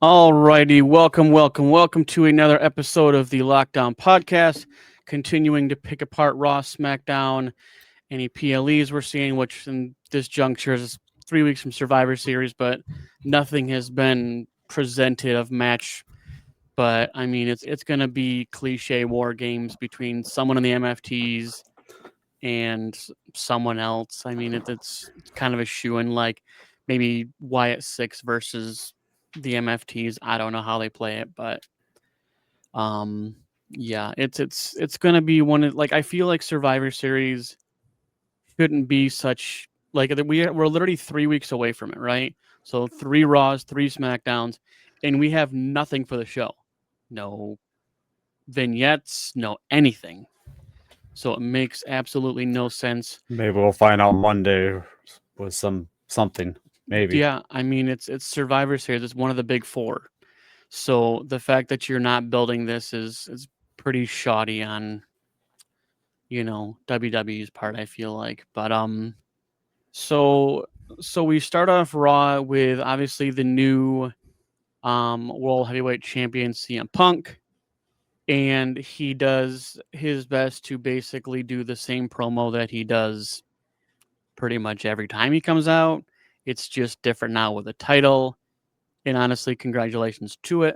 All righty, welcome to another episode of the Lockdown Podcast. Continuing to pick apart Raw, SmackDown, any PLEs we're seeing, which in this juncture is 3 weeks from Survivor Series, but nothing has been presented of match. But I mean, it's going to be cliche war games between someone in the MFTs and someone else. I mean, it's kind of a shoe in, like maybe Wyatt Six versus the MFTs. I don't know how they play it, but um, yeah, it's gonna be one of, like, I feel like Survivor Series shouldn't be such, like, we're literally 3 weeks away from it, right? So 3 Raws, 3 SmackDowns, and we have nothing for the show. No vignettes, no anything. So it makes absolutely no sense. Maybe we'll find out Monday with something. Maybe. Yeah, I mean, it's Survivor Series. It's one of the big four. So the fact that you're not building this is pretty shoddy on, WWE's part, I feel like. But so so we start off Raw with obviously the new World Heavyweight Champion CM Punk, and he does his best to basically do the same promo that he does pretty much every time he comes out. It's just different now with a title, and honestly, congratulations to it.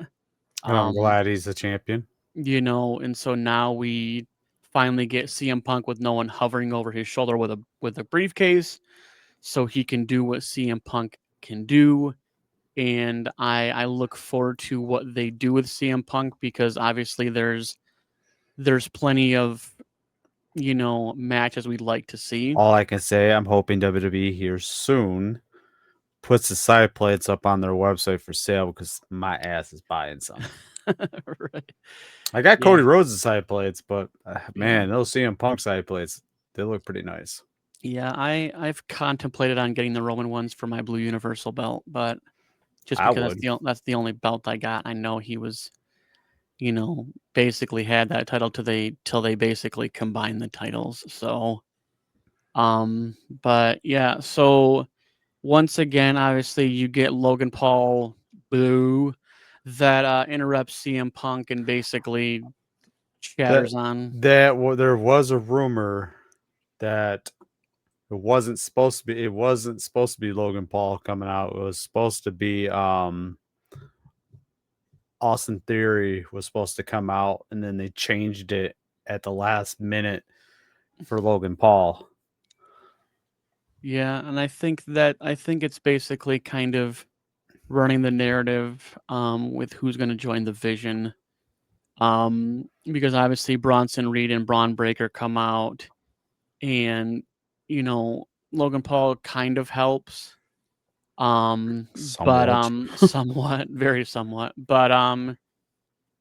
And I'm Um, glad he's the champion. and so now we finally get CM Punk with no one hovering over his shoulder with a briefcase, so he can do what CM Punk can do. And I look forward to what they do with CM Punk, because obviously there's plenty of matches we'd like to see. All I can say, I'm hoping WWE here soon puts the side plates up on their website for sale because my ass is buying some. Right. I got Yeah. Cody Rhodes' side plates, but Yeah. man, those CM Punk side plates, they look pretty nice. Yeah, I've contemplated on getting the Roman ones for my blue universal belt, but just I because would. that's the only belt I got. I know he was, basically had that title till they basically combined the titles. So, but yeah, so once again, obviously you get Logan Paul Blue that interrupts CM Punk and basically That chatters on. there was a rumor that it wasn't supposed to be Logan Paul coming out. It was supposed to be Austin Theory was supposed to come out, and then they changed it at the last minute for Logan Paul. Yeah, and I think it's basically kind of running the narrative with who's going to join the Vision. Because obviously Bronson Reed and Braun Breaker come out, and you know Logan Paul kind of helps, but Somewhat. somewhat, very somewhat, but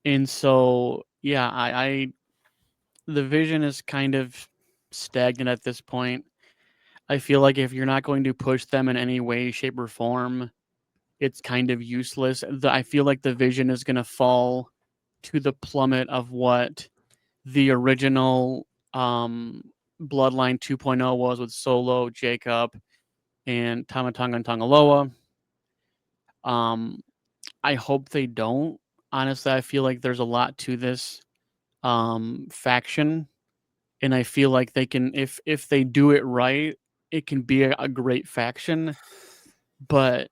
and so yeah, I the Vision is kind of stagnant at this point. I feel like if you're not going to push them in any way, shape, or form, it's kind of useless. I feel like the Vision is going to fall to the plummet of what the original Bloodline 2.0 was, with Solo, Jacob, and Tamatonga and Tongaloa. Um, I hope they don't. Honestly, I feel like there's a lot to this faction, and I feel like they can, if they do it right, it can be a great faction. But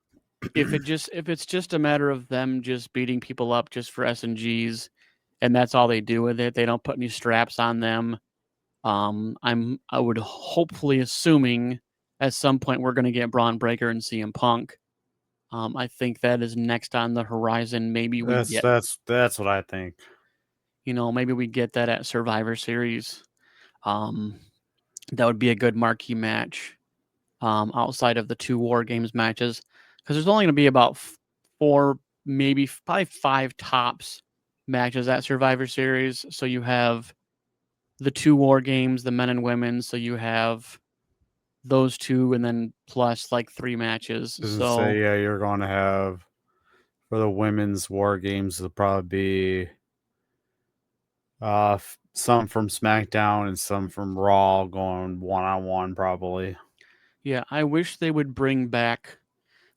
if it's just a matter of them just beating people up just for SNGs, and that's all they do with it, they don't put any straps on them. I would hopefully assuming at some point we're going to get Braun Breaker and CM Punk. I think that is next on the horizon. Maybe we That's get, that's that's what I think. maybe we get that at Survivor Series. Um, that would be a good marquee match. Outside of the two War Games matches, because there's only going to be about four, maybe probably five tops matches at Survivor Series. So you have the two War Games, the men and women. So you have those two, and then plus like three matches. Doesn't So say, yeah, you're going to have for the women's war games. It'll probably be some from SmackDown and some from Raw going one on one. Probably. yeah, I wish they would bring back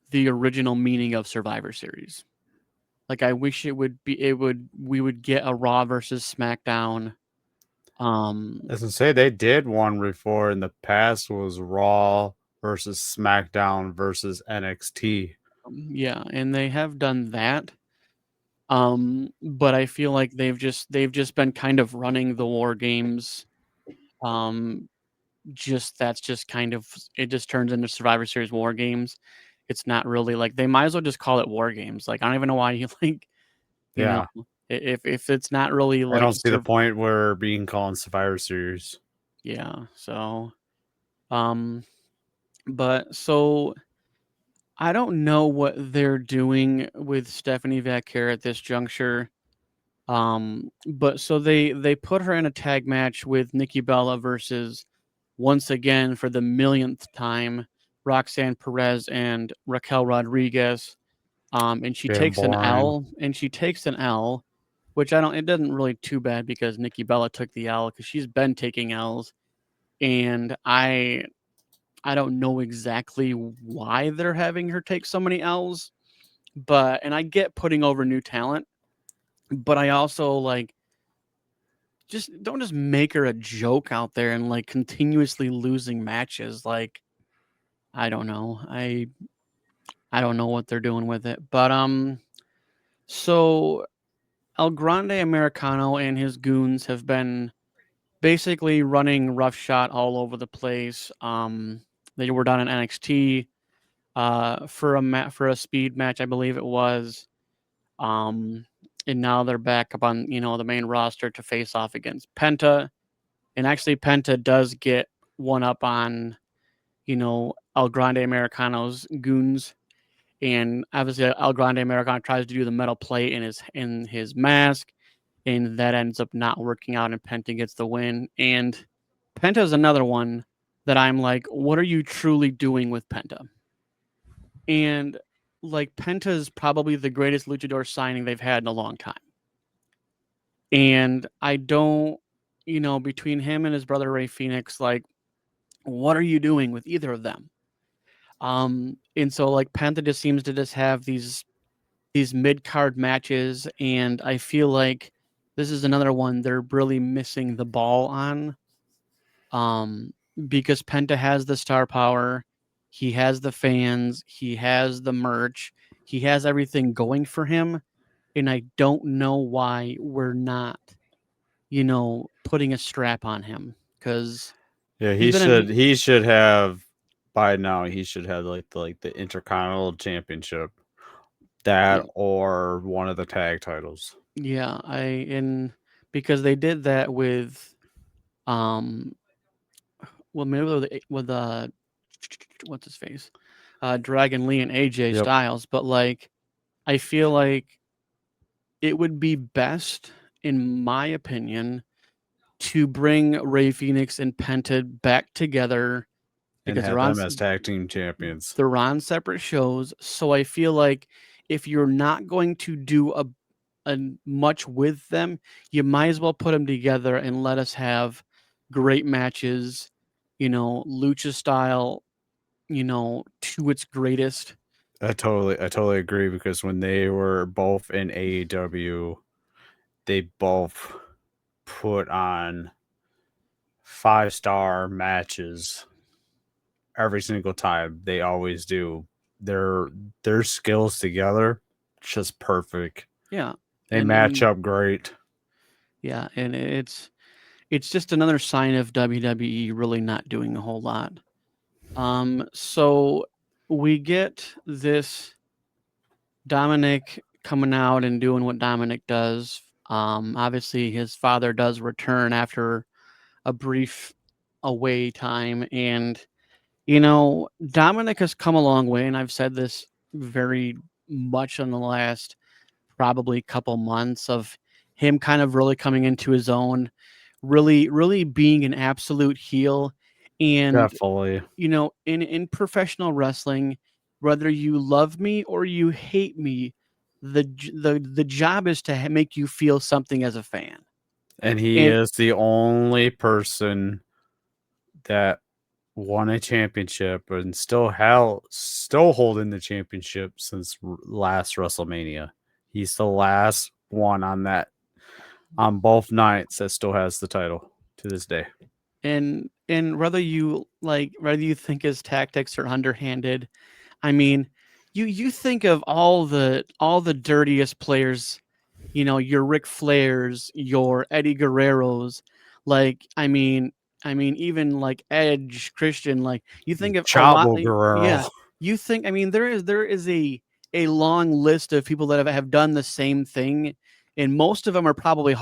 the original meaning of Survivor Series. Like I wish we would get a Raw versus SmackDown. As I say, they did one before in the past was Raw versus SmackDown versus NXT. Yeah, and they have done that. But I feel like they've just been kind of running the War Games. That's just kind of it just turns into Survivor Series War Games. It's not really like they might as well just call it War Games. Like I don't even know why you like, you know, Yeah. if it's not really I like don't see the point where being called Survivor Series. yeah. So, um, but so I don't know what they're doing with Stephanie Vaquer at this juncture. But so they put her in a tag match with Nikki Bella versus once again for the millionth time Roxanne Perez and Raquel Rodriguez. And she Getting takes an boring. L, which I don't. It doesn't really too bad because Nikki Bella took the L because she's been taking L's, and I don't know exactly why they're having her take so many L's, and I get putting over new talent, but I also like just don't just make her a joke out there and like continuously losing matches. Like I don't know, I don't know what they're doing with it, but so El Grande Americano and his goons have been basically running roughshod all over the place. They were done in NXT for a speed match, I believe it was. Um, and now they're back up on the main roster to face off against Penta. And actually, Penta does get one up on El Grande Americano's goons. And obviously, El Grande Americano tries to do the metal plate in his mask, and that ends up not working out, and Penta gets the win. And Penta is another one that I'm like, what are you truly doing with Penta? And like Penta is probably the greatest luchador signing they've had in a long time. And I don't, between him and his brother Ray Phoenix, like, what are you doing with either of them? And so like Penta just seems to just have these mid card matches, and I feel like this is another one they're really missing the ball on. Um, because Penta has the star power, he has the fans, he has the merch, he has everything going for him, and I don't know why we're not, putting a strap on him because Yeah, he's been in. he should have by now he should have the Intercontinental Championship. Yeah, That or one of the tag titles. yeah, I in because they did that with um well maybe with what's his face Dragon Lee and AJ Yep. Styles, but like I feel like it would be best, in my opinion, to bring Ray Phoenix and Penta back together And because have them as tag team champions. they're on separate shows. So I feel like if you're not going to do a much with them, you might as well put them together and let us have great matches, lucha style, to its greatest. I totally agree because when they were both in AEW, they both put on 5-star matches every single time. They always do. Their skills together just perfect. Yeah. They And match up great. yeah, and it's just another sign of WWE really not doing a whole lot. So we get this Dominic coming out and doing what Dominic does. Obviously his father does return after a brief away time, and Dominic has come a long way, and I've said this very much in the last probably couple months of him kind of really coming into his own, really, really being an absolute heel. And Definitely. in professional wrestling, whether you love me or you hate me, the job is to make you feel something as a fan. And he And is the only person that won a championship and still holding the championship since last WrestleMania. He's the last one on both nights that still has the title to this day. And whether you think his tactics are underhanded, I mean, you think of all the dirtiest players, your Ric Flairs, your Eddie Guerreros, even like Edge, Christian, like you think of a lot. Chavo Guerrero. Yeah, you think. I mean, there is a long list of people that have done the same thing, and most of them are probably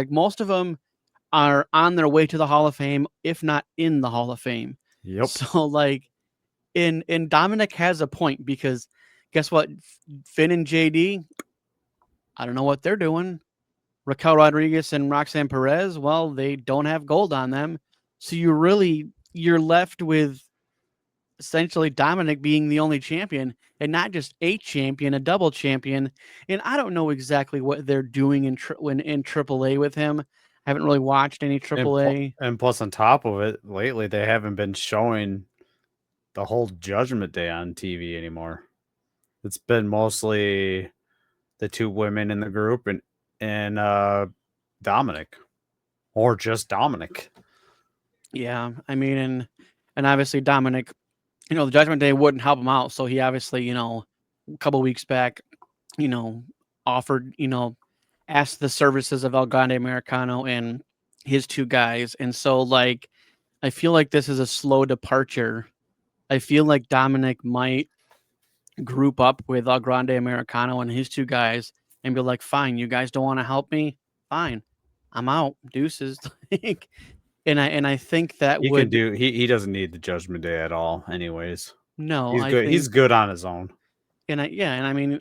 most of them are on their way to the Hall of Fame, if not in the Hall of Fame. Yep. So like, and Dominic has a point, because guess what? Finn and JD, I don't know what they're doing. Raquel Rodriguez and Roxanne Perez, well, they don't have gold on them. So you're left with essentially Dominic being the only champion, and not just a champion, a double champion. And I don't know exactly what they're doing in AAA with him. I haven't really watched any AAA. And plus, on top of it, lately they haven't been showing the whole Judgment Day on TV anymore. It's been mostly the two women in the group and Dominic, or just Dominic. Yeah, I mean, and obviously Dominic, the Judgment Day wouldn't help him out, so he obviously, a couple weeks back, offered, asked the services of El Grande Americano and his two guys, and so like, I feel like this is a slow departure. I feel like Dominic might group up with El Grande Americano and his two guys and be like, fine, you guys don't want to help me? Fine. I'm out. Deuces. and I think that he doesn't need the Judgment Day at all, anyways. No, he's good. He's good on his own. And I mean,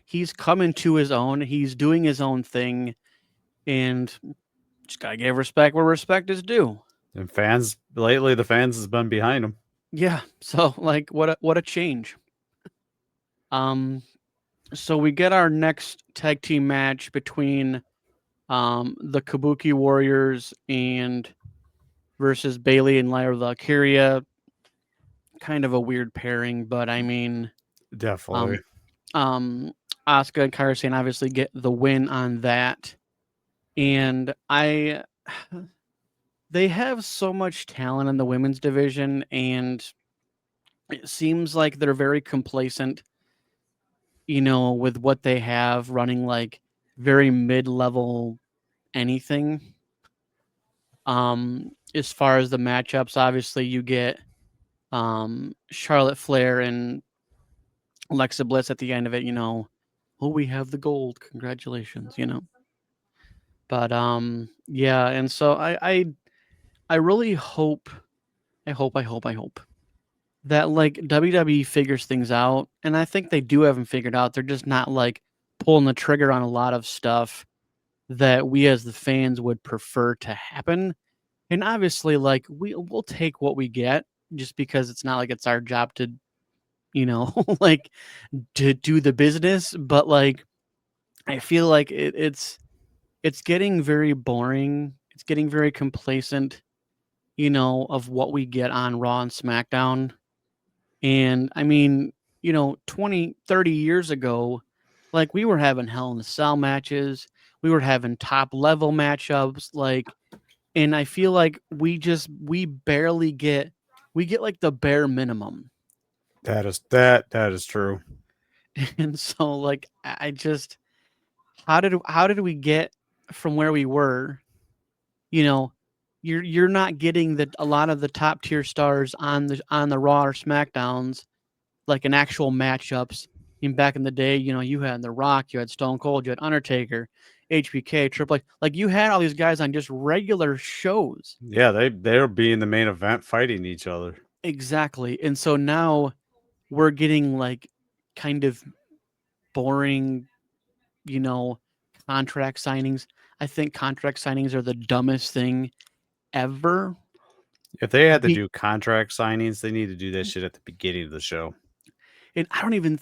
he's coming to his own. He's doing his own thing, and just gotta give respect where respect is due. And fans lately, the fans has been behind him. Yeah. So like, what a change. So we get our next tag team match between the Kabuki Warriors and versus Bailey and Lyra Valkyria. Kind of a weird pairing, but I mean, definitely. Asuka and Kairi Sane obviously get the win on that, and they have so much talent in the women's division, and it seems like they're very complacent, with what they have, running like very mid-level anything. As far as the matchups, obviously you get Charlotte Flair and Alexa Bliss at the end of it, we have the gold, congratulations, But yeah, and so I really hope that like WWE figures things out, and I think they do have them figured out. They're just not like pulling the trigger on a lot of stuff that we as the fans would prefer to happen. And obviously, like we'll take what we get, just because it's not like it's our job to, like to do the business. But like, I feel like it's getting very boring. It's getting very complacent, of what we get on Raw and SmackDown. And I mean, 20, 30 years ago, like we were having Hell in a Cell matches, we were having top level matchups, like, and I feel like we barely get, like the bare minimum. That is true. And so like, I just, how did we get from where we were? You're not getting a lot of the top tier stars on the Raw or SmackDowns, like in actual matchups. Back in the day, you had The Rock, you had Stone Cold, you had Undertaker, HBK, Triple H. Like you had all these guys on just regular shows. Yeah, they're being the main event fighting each other. Exactly. And so now we're getting like kind of boring, contract signings. I think contract signings are the dumbest thing ever. If they had to do contract signings, they need to do that shit at the beginning of the show. And I don't even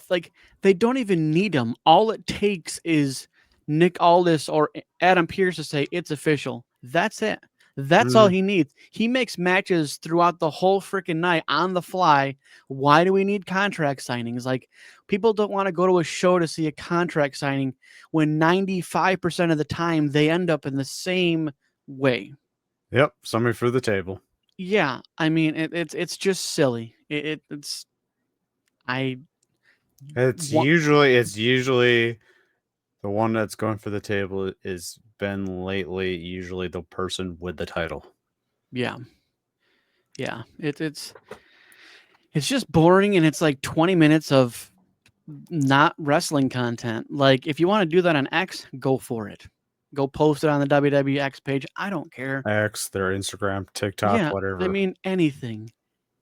they don't even need them. All it takes is Nick Aldis or Adam Pearce to say it's official. That's it. That's all he needs. He makes matches throughout the whole freaking night on the fly. Why do we need contract signings? Like, people don't want to go to a show to see a contract signing when 95% of the time they end up in the same way. Yep, somebody through the table. Yeah, I mean it's just silly. It's I It's wa- usually the one that's going for the table is been lately usually the person with the title. yeah. Yeah. It's just boring, and it's like 20 minutes of not wrestling content. Like, if you want to do that on X, go for it. Go post it on the WWX page. I don't care. X, their Instagram, TikTok, Yeah, whatever. I mean anything.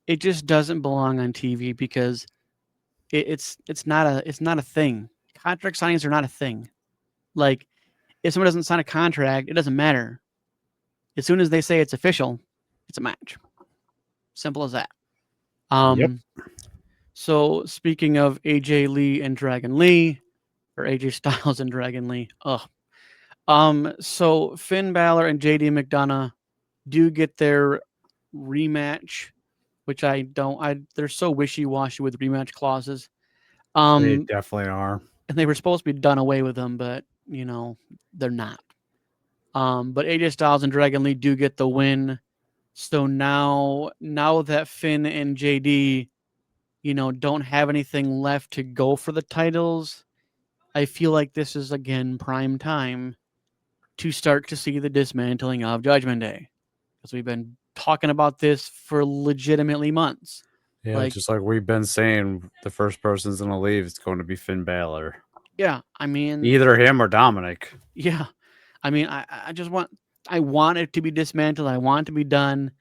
It just doesn't belong on TV because it's not a thing. Contract signings are not a thing. Like, if someone doesn't sign a contract, it doesn't matter. As soon as they say it's official, it's a match. Simple as that. Yep. So speaking of AJ Lee and Dragon Lee, or AJ Styles and Dragon Lee, so Finn Balor and JD McDonough do get their rematch, which they're so wishy-washy with rematch clauses. They definitely are. And they were supposed to be done away with them, but they're not. But AJ Styles and Dragon Lee do get the win. So now that Finn and JD, don't have anything left to go for the titles, I feel like this is again prime time to start to see the dismantling of Judgment Day, because we've been talking about this for legitimately months. Yeah, just like we've been saying, the first person's going to leave is going to be Finn Balor. Yeah, I mean, either him or Dominic. Yeah, I mean, I want it to be dismantled. I want it to be done.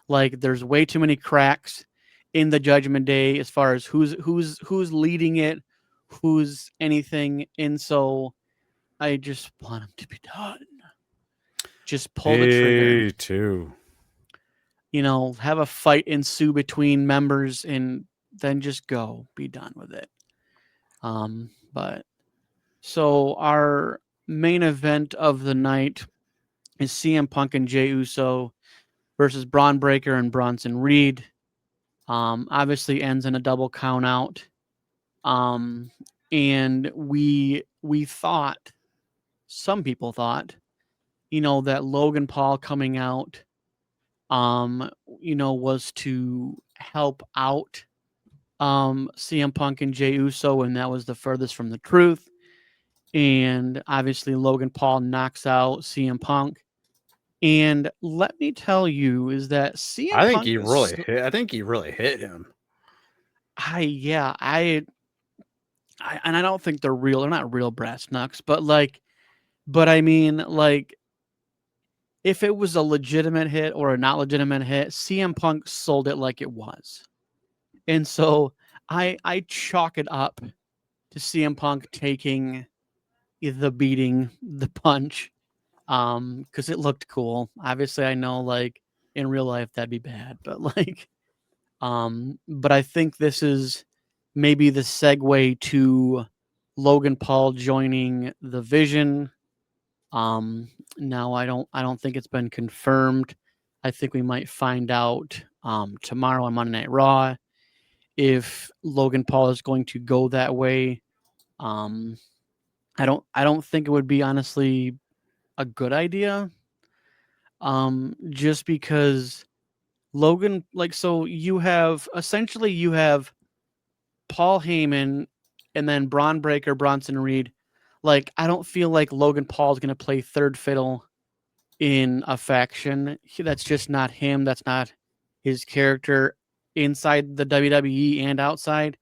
Like, there's way too many cracks in the Judgment Day as far as who's leading it, who's anything, and so I just want them to be done. Just pull the trigger. Me too. Have a fight ensue between members, and then just be done with it. But so our main event of the night is CM Punk and Jey Uso versus Braun Breaker and Bronson Reed. Obviously ends in a double count out. And we thought, some people thought, that Logan Paul coming out, was to help out CM Punk and Jey Uso, and that was the furthest from the truth. And obviously Logan Paul knocks out CM Punk. And let me tell you, is that CM I think Punk he really hit. I think he really hit him. and I don't think they're real. They're not real brass knucks, but I mean, like, if it was a legitimate hit or a not legitimate hit, CM Punk sold it like it was. And so I chalk it up to CM Punk taking the beating, the punch, because it looked cool. Obviously, I know, like, in real life that'd be bad, but but I think this is maybe the segue to Logan Paul joining the Vision. Now I don't think it's been confirmed. I think we might find out tomorrow on Monday Night Raw if Logan Paul is going to go that way. I don't think it would be, honestly, a good idea. Just because Logan, so you have Paul Heyman and then Braun Breaker, Bronson Reed. Like, I don't feel like Logan Paul is going to play third fiddle in a faction. That's just not him. That's not his character inside the WWE and outside.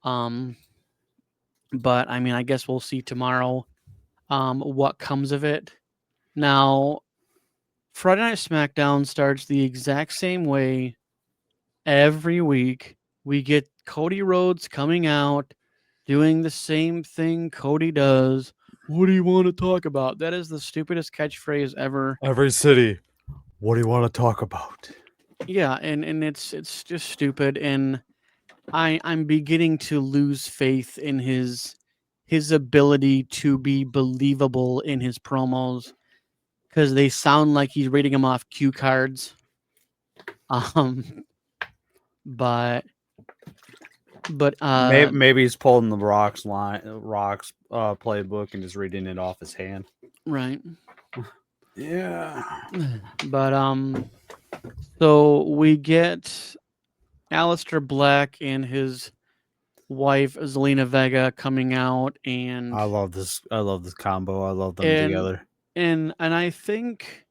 But I mean, I guess we'll see tomorrow what comes of it. Now, Friday Night SmackDown starts the exact same way every week. We get Cody Rhodes coming out, doing the same thing Cody does. What do you want to talk about? That is the stupidest catchphrase ever. Every city. What do you want to talk about? Yeah, and it's just stupid, and I'm beginning to lose faith in his ability to be believable in his promos. because they sound like he's reading them off cue cards. But Maybe he's pulling the Rocks playbook and just reading it off his hand. right. Yeah. But so we get Aleister Black and his wife Zelina Vega coming out, and I love this combo. I love them and together. and I think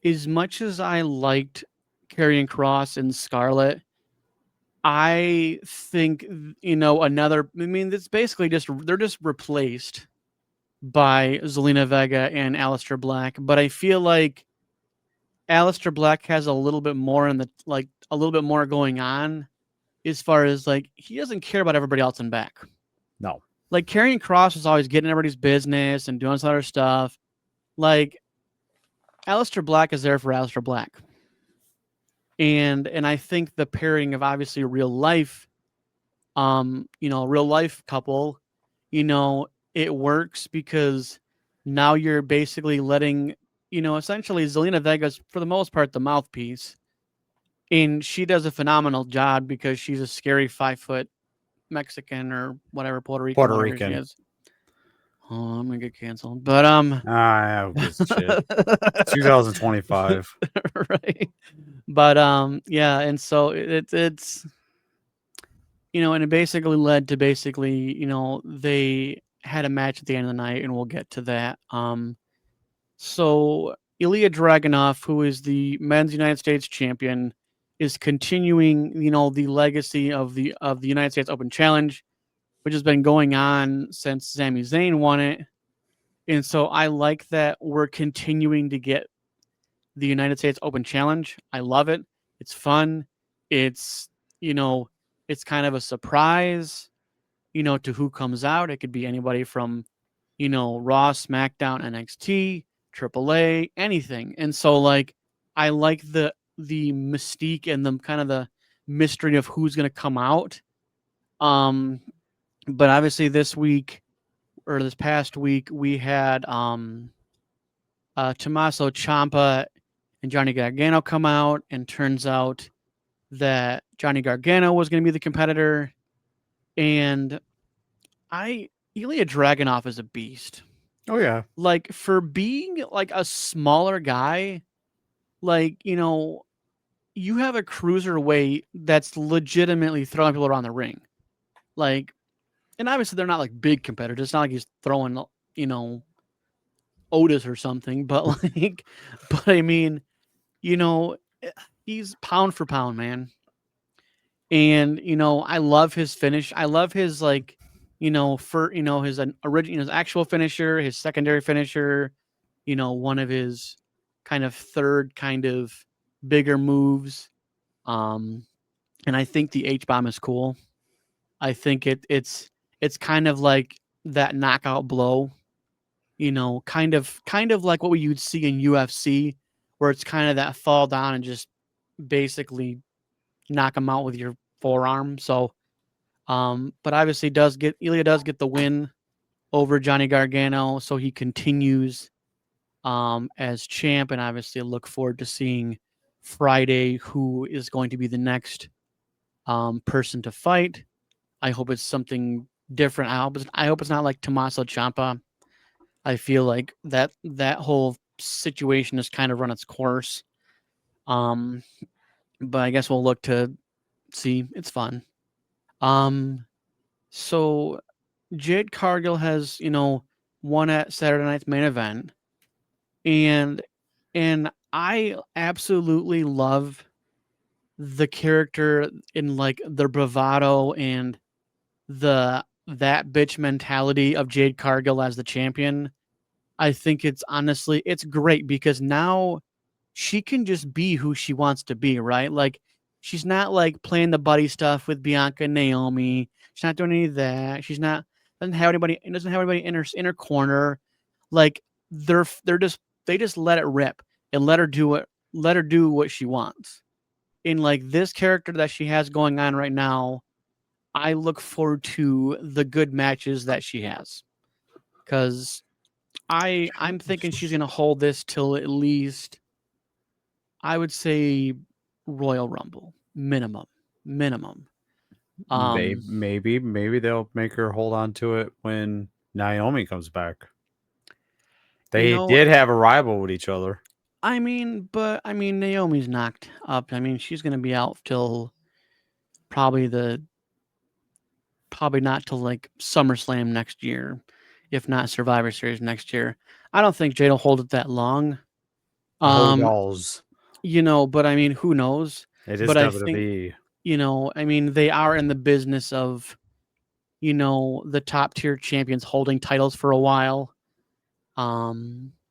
as much as I liked Karrion Kross and Scarlett, I think another. I mean, it's basically they're just replaced by Zelina Vega and Aleister Black, but I feel like Aleister Black has a little bit more a little bit more going on as far as he doesn't care about everybody else in back. No. Like Karrion Kross is always getting everybody's business and doing some other stuff. Like Aleister Black is there for Aleister Black. And I think the pairing of obviously real life couple, it works because now you're basically letting, essentially Zelina Vega's for the most part the mouthpiece. And she does a phenomenal job because she's a scary 5-foot Mexican or whatever, Puerto Rican. She is. Oh, I'm gonna get canceled. But who gives a shit? 2025. Right. But yeah, and so it's and it basically led to they had a match at the end of the night, and we'll get to that. So Ilya Dragunov, who is the men's United States champion, is continuing, the legacy of the United States Open Challenge, which has been going on since Sami Zayn won it. And so I like that we're continuing to get the United States Open Challenge. I love it. It's fun. It's, it's kind of a surprise, to who comes out. It could be anybody from, Raw, SmackDown, NXT, AAA, anything. And so I like the mystique and the kind of the mystery of who's going to come out. But obviously this past week we had Tommaso Ciampa and Johnny Gargano come out, and turns out that Johnny Gargano was going to be the competitor. And Ilya Dragunov is a beast. Oh yeah. Like for being a smaller guy, you have a cruiserweight that's legitimately throwing people around the ring. And obviously they're not big competitors. It's not like he's throwing, Otis or something, but but I mean, he's pound for pound, man. And I love his finish. I love his his original, his actual finisher, his secondary finisher, one of his kind of third kind of bigger moves. And I think the H bomb is cool. I think it's kind of like that knockout blow, kind of like what you'd see in UFC, where it's kind of that fall down and just basically knock him out with your forearm. So, but obviously Ilya does get the win over Johnny Gargano, so he continues as champ, and obviously look forward to seeing Friday who is going to be the next person to fight. I hope it's something different. I hope it's not like Tommaso Ciampa. I feel like that whole situation has kind of run its course. But I guess we'll look to see. It's fun. So Jade Cargill has, won at Saturday night's main event. And I absolutely love the character in the bravado and that bitch mentality of Jade Cargill as the champion. I think it's great because now she can just be who she wants to be, right? She's not playing the buddy stuff with Bianca and Naomi. She's not doing any of that. Doesn't have anybody in her corner. They just let it rip and let her do what she wants. In this character that she has going on right now, I look forward to the good matches that she has. Because I'm thinking she's gonna hold this till at least, I would say, Royal Rumble minimum. Um, Maybe they'll make her hold on to it when Naomi comes back. you They know, did have a rival with each other. I mean Naomi's knocked up. I mean she's gonna be out till probably the probably not till like SummerSlam next year, if not Survivor Series next year. I don't think Jade will hold it that long. Who Um, knows? but I mean, who knows? It is But I think, WWE. I mean, they are in the business of, the top tier champions holding titles for a while.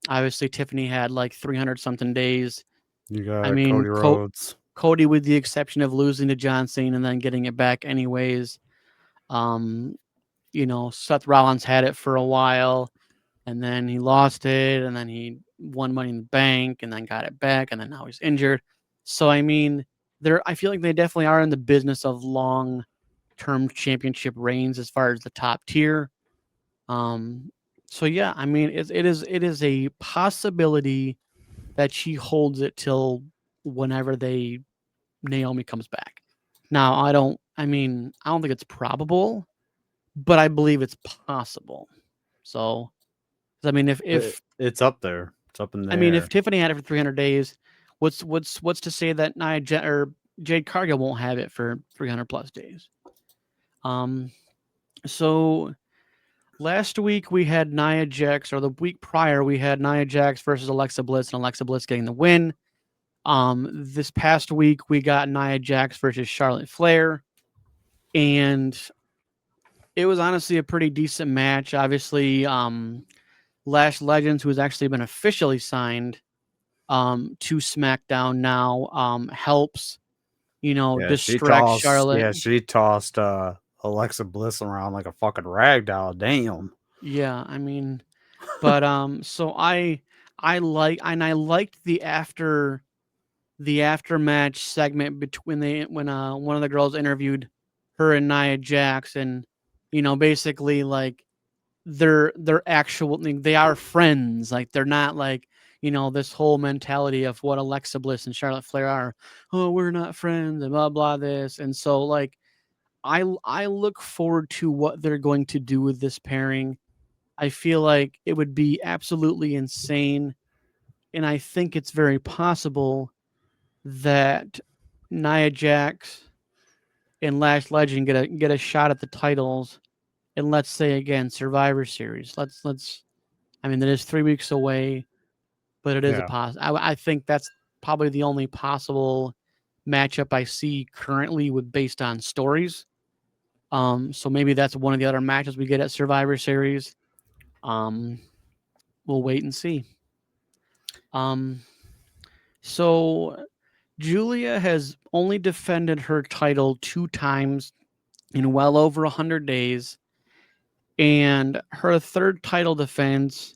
Obviously Tiffany had like 300 something days. You I got mean, Cody Rhodes. Cody, with the exception of losing to John Cena and then getting it back anyways. Um, Seth Rollins had it for a while and then he lost it and then he won Money in the Bank and then got it back and then now he's injured. So I mean, I feel like they definitely are in the business of long-term championship reigns as far as the top tier. Um, so yeah, I mean, it is a possibility that she holds it till whenever Naomi comes back. Now, I don't think it's probable, but I believe it's possible. So, I mean, It's up there. It's up in the if air. Tiffany had it for 300 days, what's to say that Jade Cargill won't have it for 300 plus days? So last week we had Nia Jax, or the week prior we had Nia Jax versus Alexa Bliss, and Alexa Bliss getting the win. This past week we got Nia Jax versus Charlotte Flair, and it was honestly a pretty decent match. Obviously, Lash Legends, who has actually been officially signed to SmackDown now, helps distract Charlotte. She tossed Alexa Bliss around like a fucking rag doll. Damn. Yeah, I mean, but so I liked the after match segment between when one of the girls interviewed her and Nia Jax, and basically like they're actual, they are friends, like they're not like this whole mentality of what Alexa Bliss and Charlotte Flair are. Oh, we're not friends and blah blah this. And so like I look forward to what they're going to do with this pairing. I feel like it would be absolutely insane, and I think it's very possible that Nia Jax and Lash Legend get a shot at the titles. And let's say again, Survivor Series. Let's. I mean, that is 3 weeks away, but it is a Yeah. I think that's probably the only possible matchup I see currently with based on stories. So maybe that's one of the other matches we get at Survivor Series. Um, we'll wait and see. Um, so Julia has only defended her title 2 times in well over 100 days, and her third title defense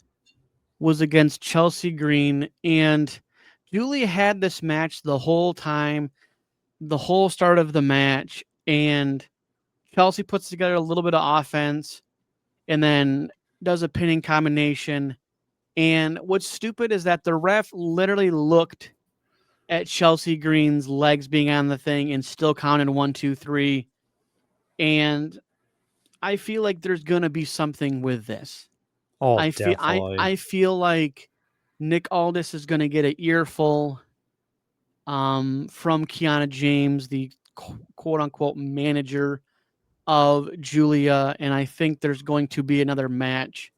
was against Chelsea Green. And Julia had this match the whole time, the whole start of the match, and Chelsea puts together a little bit of offense and then does a pinning combination. And what's stupid is that the ref literally looked at Chelsea Green's legs being on the thing and still counted 1, 2, 3. And I feel like there's gonna be something with this. Oh, I definitely. feel like Nick Aldis is gonna get an earful from Kiana James, the quote unquote manager of Julia, and I think there's going to be another match.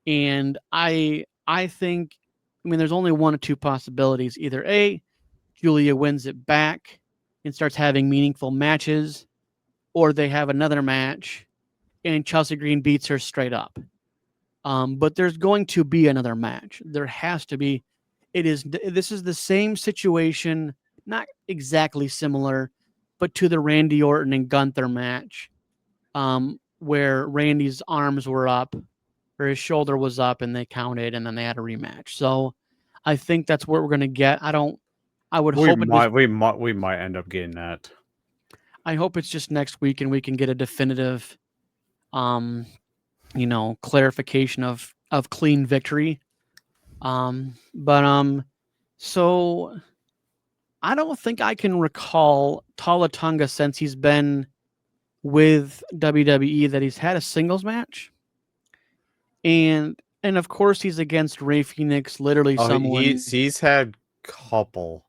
And I think, there's only one or two possibilities. Either A, Julia wins it back and starts having meaningful matches, or they have another match and Chelsea Green beats her straight up. But there's going to be another match. There has to be. This is the same situation, not exactly similar, but to the Randy Orton and Gunther match, where Randy's arms were up or his shoulder was up and they counted and then they had a rematch. So I think that's what we're gonna get. I would hope it was We might end up getting that. I hope it's just next week and we can get a definitive clarification of of clean victory. So I don't think I can recall Tala Tonga since he's been with WWE that he's had a singles match. And of course he's against Ray Phoenix, literally Oh, someone. he's had couple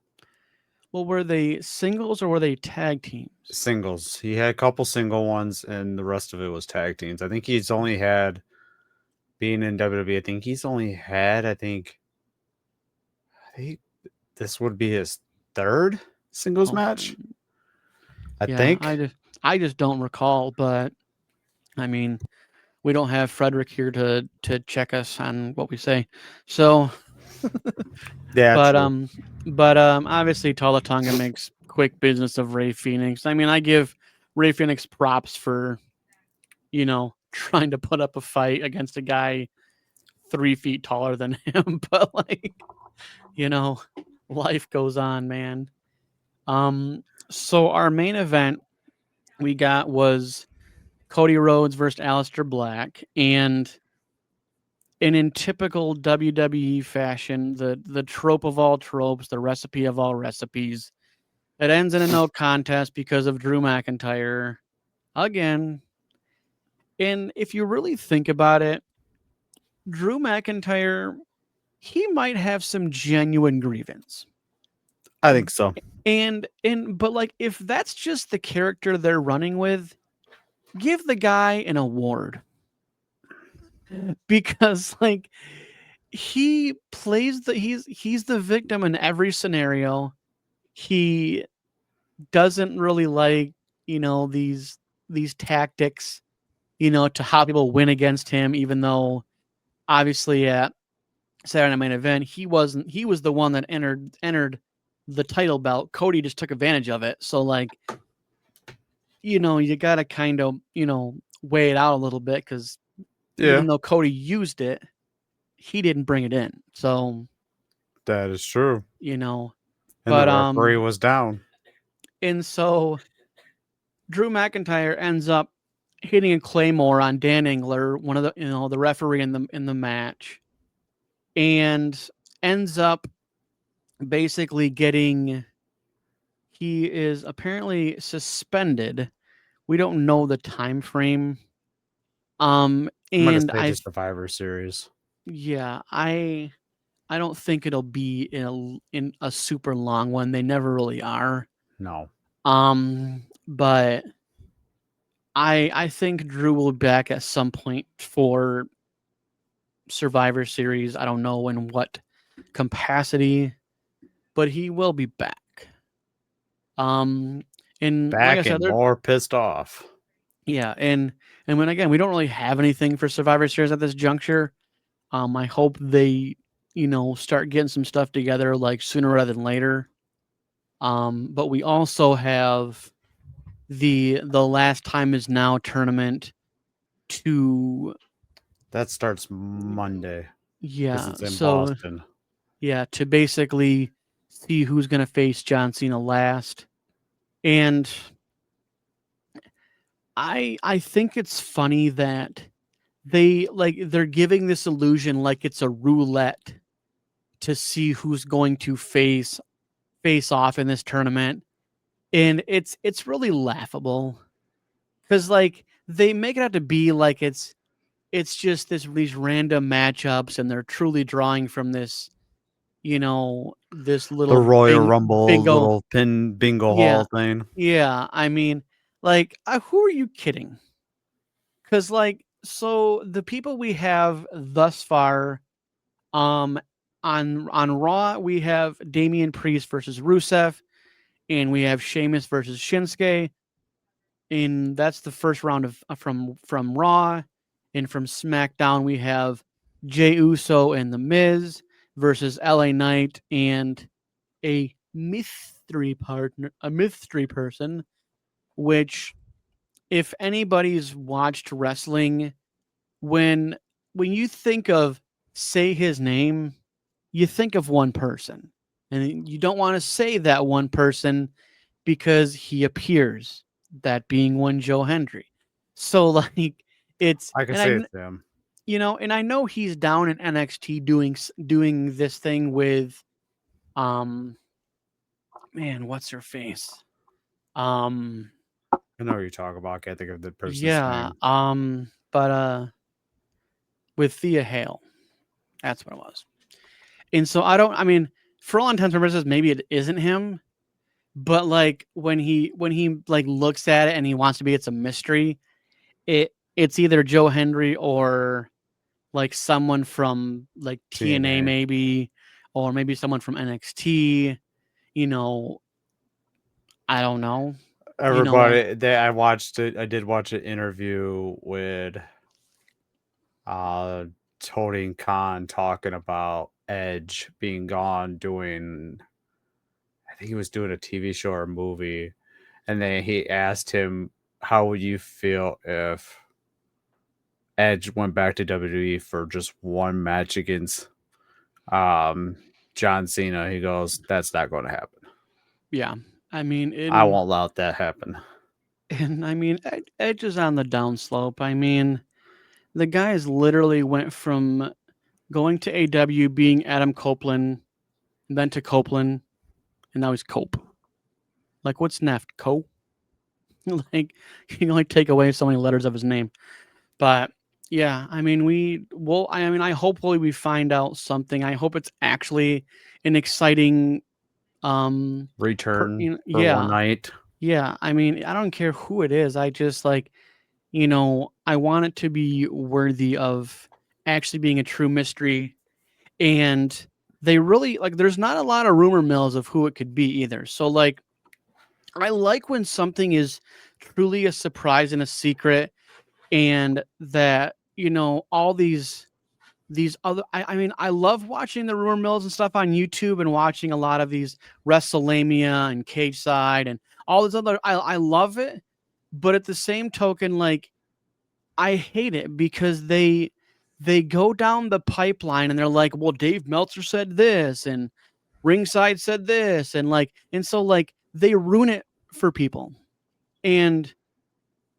Well, were they singles or were they tag teams? singles. He had a couple single ones, and the rest of it was tag teams. I think he's only had, being in WWE, I think he's only had, I think this would be his third singles match. I Yeah, think. I just don't recall, but I mean, we don't have Frederick here to check us on what we say. So, Yeah, but true. obviously Tala Tonga makes quick business of Ray Phoenix. I mean, I give Ray Phoenix props for, trying to put up a fight against a guy 3 feet taller than him, but like, life goes on, man. So our main event we got was Cody Rhodes versus Aleister Black, and in typical WWE fashion, the trope of all tropes, the recipe of all recipes, it ends in a no contest because of Drew McIntyre again. And if you really think about it, Drew McIntyre, he might have some genuine grievance. I think so. But like if that's just the character they're running with, give the guy an award. Because like he plays he's the victim in every scenario. He doesn't really like, these tactics, to how people win against him, even though obviously at Saturday Night Main Event, he was the one that entered the title belt. Cody just took advantage of it. So like, you gotta kind of, weigh it out a little bit because even though Cody used it, he didn't bring it in. So that is true. And the referee was down. And so Drew McIntyre ends up hitting a claymore on Dan Engler, one of the referee in the match, and ends up basically he is apparently suspended. We don't know the time frame. I'm gonna And say the Survivor Series. Yeah, I don't think it'll be in a super long one. They never really are. No. But I think Drew will be back at some point for Survivor Series. I don't know in what capacity, but he will be back. And back, like I said, and more pissed off. Yeah, and when again, we don't really have anything for Survivor Series at this juncture. I hope they, start getting some stuff together like sooner rather than later. But we also have the Last Time Is Now tournament that starts Monday. Yeah, it's in Boston. Yeah, to basically see who's going to face John Cena last. And I think it's funny that they're giving this illusion like it's a roulette to see who's going to face off in this tournament. And it's really laughable because like they make it out to be like it's just these random matchups, and they're truly drawing from this, this little the Royal Rumble bingo. little pin bingo hall thing. Yeah, I mean, like, who are you kidding? Because like, so the people we have thus far, on Raw, we have Damian Priest versus Rusev, and we have Sheamus versus Shinsuke. And that's the first round of from Raw. And from SmackDown, we have Jey Uso and The Miz versus LA Knight and a mystery person, which, if anybody's watched wrestling, when you think of say his name, you think of one person, and you don't want to say that one person because he appears, that being one Joe Hendry. So like it's I can say it's him. and I know he's down in NXT doing this thing with, man, what's her face? I know what you're talking about. I can't think of the person's Yeah, name. with Thea Hale, that's what it was. And so I mean, for all intents and purposes, maybe it isn't him, but like when he like looks at it and he wants to be, it's a mystery. It's either Joe Hendry or like someone from like TNA TNA. maybe, or maybe someone from NXT. You know, I don't know. Everybody, I watched it. I did watch an interview with Tony Khan talking about Edge being gone doing, I think he was doing a TV show or a movie, and then he asked him, "How would you feel if Edge went back to WWE for just one match against John Cena?" He goes, "That's not going to happen. Yeah, I mean, I won't allow that to happen." and I mean, Edge is on the downslope. I mean, the guys literally went from going to AW being Adam Copeland, then to Copeland, and now he's Cope. Like, what's next? Cope? Like, you can only take away so many letters of his name. But yeah, I mean, I hopefully we find out something. I hope it's actually an exciting Return for yeah. one night. Yeah. I mean, I don't care who it is. I just like, I want it to be worthy of actually being a true mystery. And they really like, there's not a lot of rumor mills of who it could be either. So like, I like when something is truly a surprise and a secret, and that, all these other, I mean, I love watching the rumor mills and stuff on YouTube, and watching a lot of these WrestleMania and Cage Side and all this other, I love it. But at the same token, like, I hate it because they go down the pipeline and they're like, well, Dave Meltzer said this and Ringside said this, and like, and so like they ruin it for people. And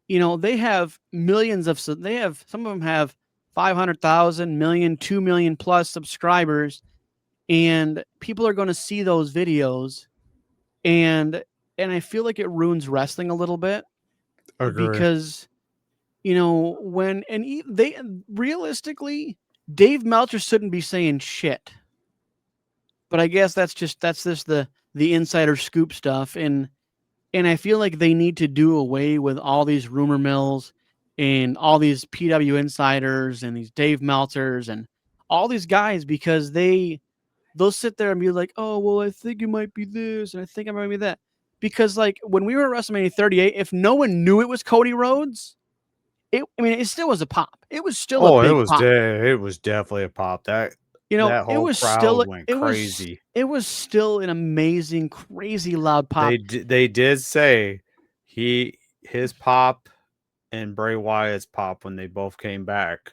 they have millions of, they have, some of them have 500,000, million, 2 million plus subscribers, and people are going to see those videos, and I feel like it ruins wrestling a little bit, Agree. because when, and they realistically, Dave Meltzer shouldn't be saying shit, but I guess that's just the insider scoop stuff. And I feel like they need to do away with all these rumor mills and all these PW insiders and these Dave Meltzers and all these guys, because they'll sit there and be like, oh, well, I think it might be this, and I think it might be that. Because like when we were at WrestleMania 38, if no one knew it was Cody Rhodes, it still was a pop. It was still a big pop. It was definitely a pop. That It whole was crowd still went it was crazy. it was still an amazing, crazy loud pop. They did say his pop and Bray Wyatt's pop, when they both came back,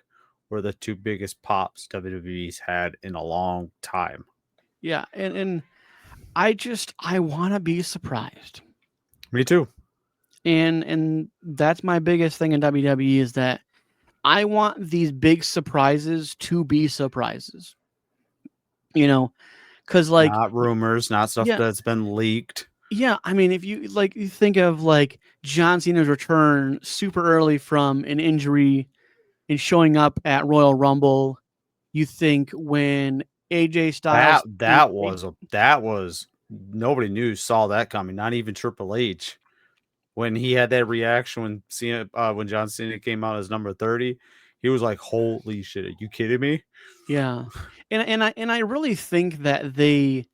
were the two biggest pops WWE's had in a long time. Yeah, and I want to be surprised. Me too. And that's my biggest thing in WWE, is that I want these big surprises to be surprises. Because like, Not rumors, not stuff yeah, that's been leaked. yeah. I mean, if you like, you think of like John Cena's return super early from an injury and showing up at Royal Rumble, you think when AJ Styles, That was nobody saw that coming. Not even Triple H. When he had that reaction when John Cena came out as number 30, he was like, "Holy shit, are you kidding me?" yeah, and I really think that they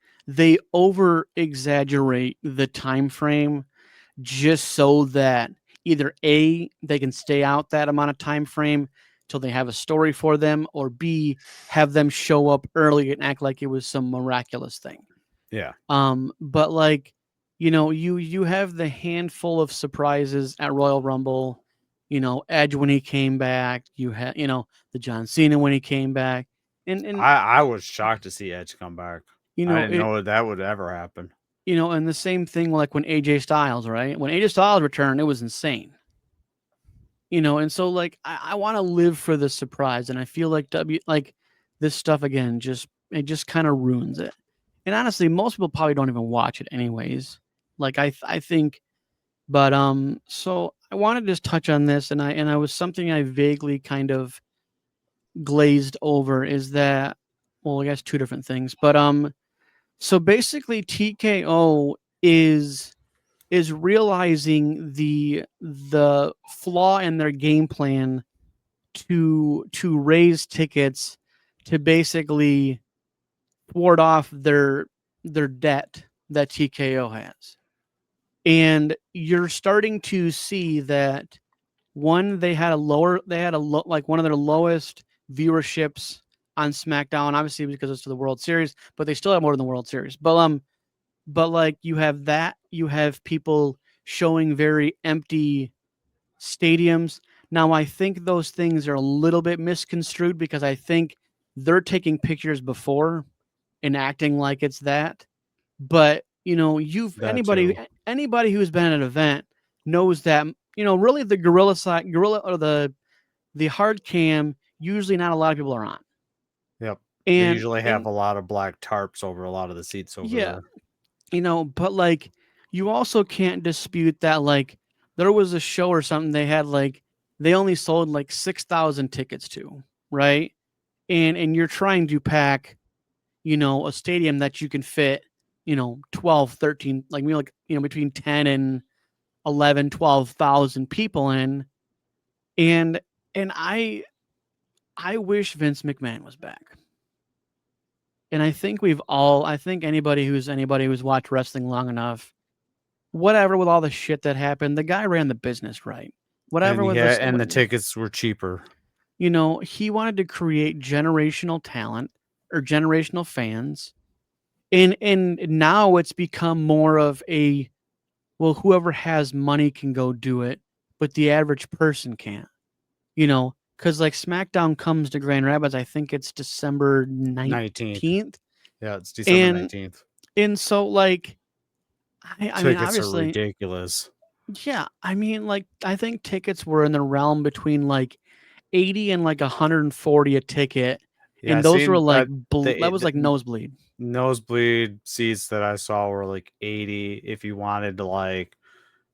over exaggerate the time frame, just so that either A, they can stay out that amount of time frame till they have a story for them, or B, have them show up early and act like it was some miraculous thing. Yeah. But like, you have the handful of surprises at Royal Rumble, Edge when he came back, you had, the John Cena when he came back. And I was shocked to see Edge come back. you I know didn't it, know that would ever happen. and the same thing like when AJ Styles, right? When AJ Styles returned, it was insane. And so like I want to live for the surprise, and I feel like this stuff again it just kind of ruins it. And honestly, most people probably don't even watch it anyways. Like I think, but so I want to just touch on this, and I was something I vaguely kind of glazed over is that, well, I guess two different things, but so basically TKO is realizing the flaw in their game plan to raise tickets to basically ward off their debt that TKO has. And you're starting to see that one, they had like one of their lowest viewerships on SmackDown, obviously because it's to the World Series, but they still have more than the World Series. But like you have people showing very empty stadiums. Now I think those things are a little bit misconstrued because I think they're taking pictures before and acting like it's that. But anybody who's been at an event knows that really the gorilla or the hard cam, usually not a lot of people are on. Yep. They usually have a lot of black tarps over a lot of the seats over there. But like you also can't dispute that like there was a show or something they had like they only sold like 6,000 tickets to, right? And you're trying to pack, a stadium that you can fit, 12, 13, between 10 and 11, 12,000 people in. And I wish Vince McMahon was back. And I think anybody who's watched wrestling long enough, whatever with all the shit that happened, the guy ran the business right. And the tickets were cheaper. He wanted to create generational talent or generational fans. And now it's become more of a, well, whoever has money can go do it, but the average person can't. Because like SmackDown comes to Grand Rapids, I think it's December 19th. Yeah, it's December 19th. And so like, I mean, obviously, are ridiculous. Yeah, I mean, like I think tickets were in the realm between like 80 and like 140 a ticket, and those were like that was like nosebleed. Nosebleed seats that I saw were like 80. If you wanted to like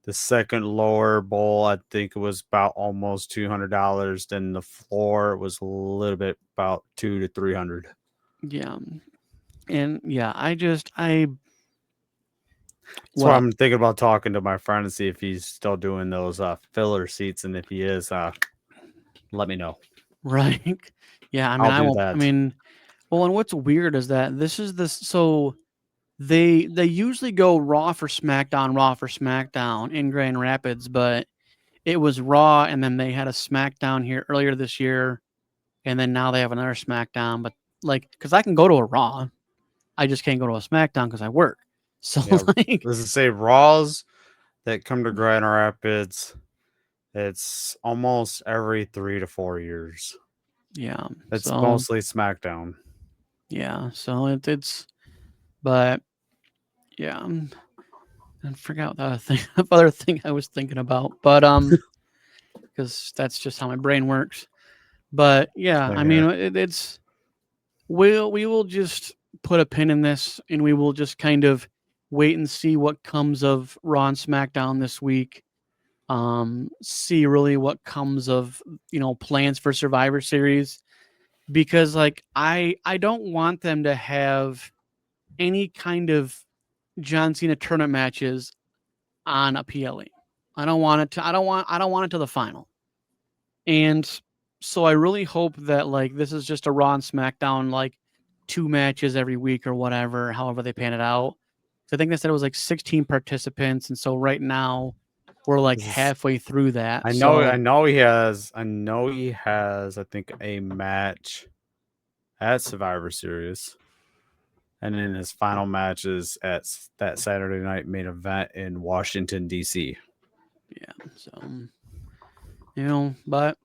the second lower bowl, I think it was about almost $200. Then the floor was a little bit about $200 to $300. Yeah, and yeah, so I'm thinking about talking to my friend and see if he's still doing those filler seats, and if he is, let me know. Right? Yeah, I mean, I won't. I mean, well, and what's weird is that so they usually go Raw for SmackDown in Grand Rapids, but it was Raw, and then they had a SmackDown here earlier this year, and then now they have another SmackDown. But like, because I can go to a Raw, I just can't go to a SmackDown because I work. So like, let's just say Raws that come to Grand Rapids, it's almost every 3 to 4 years. Yeah, it's mostly SmackDown. Yeah, so it's, but yeah, I forgot the other thing I was thinking about, but because that's just how my brain works. But yeah, I mean, we will just put a pin in this, and we will just kind of wait and see what comes of Raw and SmackDown this week. See really what comes of plans for Survivor Series, because like I don't want them to have any kind of John Cena tournament matches on a PLE. I don't want it to the final. And so I really hope that like this is just a Raw and SmackDown, like 2 matches every week or whatever, however they pan it out. So I think they said it was like 16 participants, and so right now we're like halfway through that. I know he has I think a match at Survivor Series, and then his final match is at that Saturday night main event in Washington DC. Yeah, so but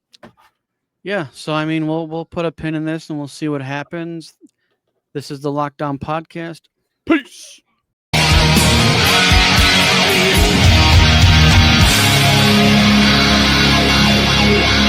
yeah, so I mean we'll put a pin in this and we'll see what happens. This is the Lockdown Podcast. Peace. Bye.